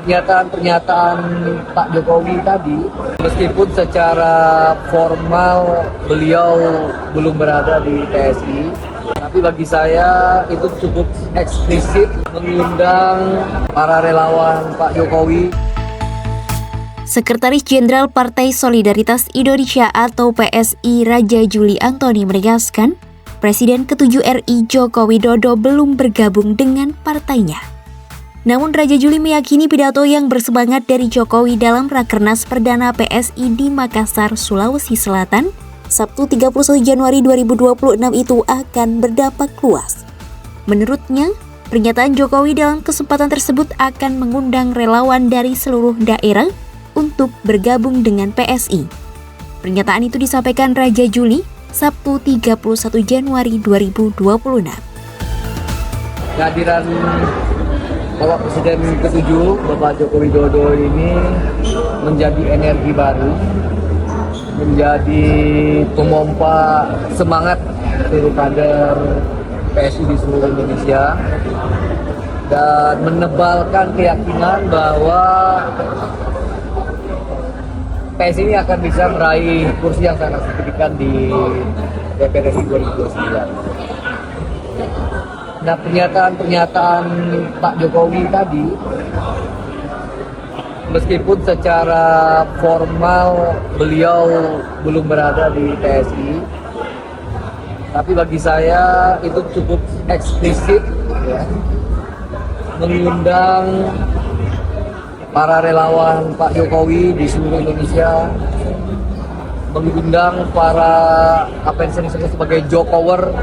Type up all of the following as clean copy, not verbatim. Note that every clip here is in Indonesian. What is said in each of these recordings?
pernyataan Pak Jokowi tadi, meskipun secara formal beliau belum berada di PSI, tapi bagi saya itu cukup eksplisit mengundang para relawan Pak Jokowi. Sekretaris Jenderal Partai Solidaritas Indonesia atau PSI Raja Juli Antoni menegaskan, Presiden ke-7 RI Joko Widodo belum bergabung dengan partainya. Namun Raja Juli meyakini pidato yang bersemangat dari Jokowi dalam Rakernas Perdana PSI di Makassar, Sulawesi Selatan, Sabtu 31 Januari 2026 itu akan berdampak luas. Menurutnya, pernyataan Jokowi dalam kesempatan tersebut akan mengundang relawan dari seluruh daerah untuk bergabung dengan PSI. Pernyataan itu disampaikan Raja Juli Sabtu 31 Januari 2026. Kehadiran Bapak Presiden ke-7, Bapak Joko Widodo ini menjadi energi baru, menjadi pemompa semangat seluruh kader PSI di seluruh Indonesia, dan menebalkan keyakinan bahwa PSI ini akan bisa meraih kursi yang sangat signifikan di DPR RI 2029. Nah, pernyataan Pak Jokowi tadi, meskipun secara formal beliau belum berada di PSI, tapi bagi saya itu cukup eksplisit ya, mengundang para relawan Pak Jokowi di seluruh Indonesia, mengundang para apa yang sering disebut sebagai Jokower,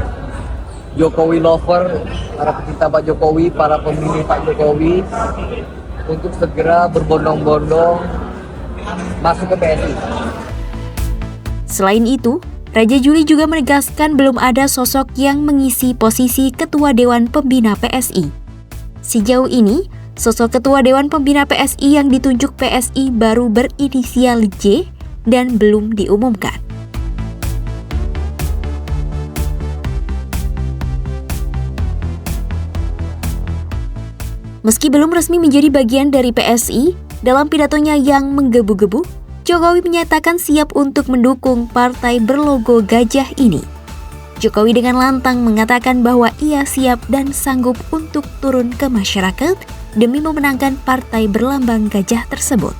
Jokowi lover, para pecinta Pak Jokowi, para pemilih Pak Jokowi untuk segera berbondong-bondong masuk ke PSI. Selain itu, Raja Juli juga menegaskan belum ada sosok yang mengisi posisi Ketua Dewan Pembina PSI. Sejauh ini, sosok Ketua Dewan Pembina PSI yang ditunjuk PSI baru berinisial J dan belum diumumkan. Meski belum resmi menjadi bagian dari PSI, dalam pidatonya yang menggebu-gebu, Jokowi menyatakan siap untuk mendukung partai berlogo gajah ini. Jokowi dengan lantang mengatakan bahwa ia siap dan sanggup untuk turun ke masyarakat demi memenangkan partai berlambang gajah tersebut.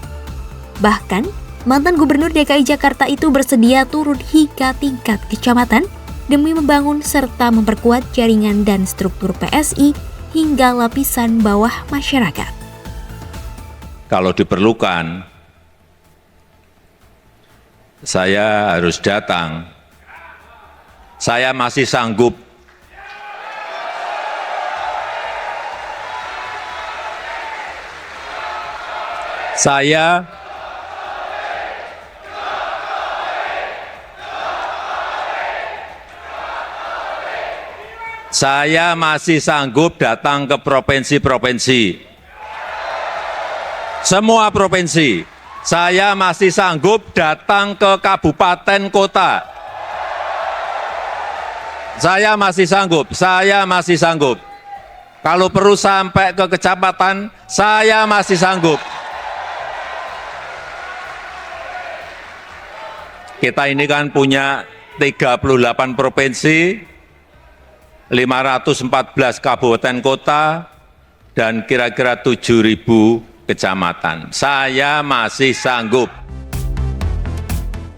Bahkan, mantan Gubernur DKI Jakarta itu bersedia turun hingga tingkat kecamatan demi membangun serta memperkuat jaringan dan struktur PSI hingga lapisan bawah masyarakat. Kalau diperlukan, saya harus datang. Saya masih sanggup. Saya masih sanggup datang ke provinsi-provinsi. Semua provinsi. Saya masih sanggup datang ke kabupaten kota. Saya masih sanggup. Kalau perlu sampai ke kecamatan, saya masih sanggup. Kita ini kan punya 38 provinsi, 514 kabupaten kota, dan kira-kira 7.000 kecamatan. Saya masih sanggup.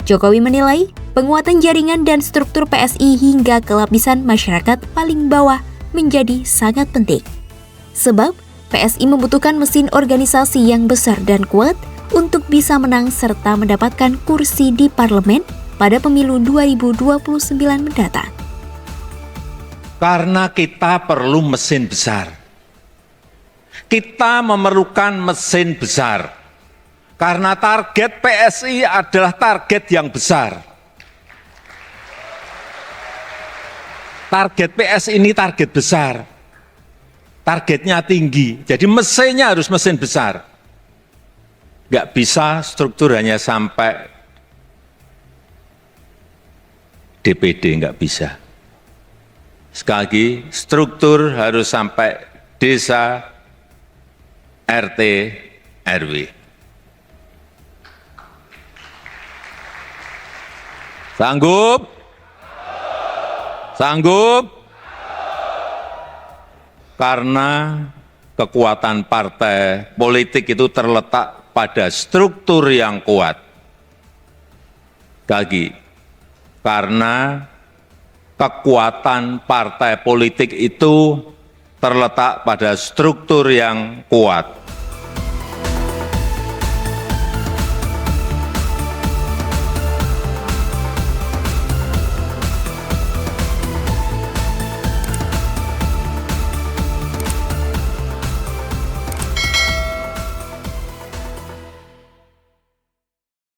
Jokowi menilai penguatan jaringan dan struktur PSI hingga ke lapisan masyarakat paling bawah menjadi sangat penting. Sebab PSI membutuhkan mesin organisasi yang besar dan kuat untuk bisa menang serta mendapatkan kursi di parlemen pada pemilu 2029 mendatang. Karena kita perlu mesin besar. Kita memerlukan mesin besar. Karena target PSI adalah target yang besar. Target PSI ini target besar. Targetnya tinggi. Jadi mesinnya harus mesin besar. Nggak bisa struktur hanya sampai DPD, nggak bisa. Sekali lagi, struktur harus sampai desa, RT, RW. Sanggup? Sanggup? Karena kekuatan partai politik itu terletak pada struktur yang kuat. Lagi, karena kekuatan partai politik itu terletak pada struktur yang kuat.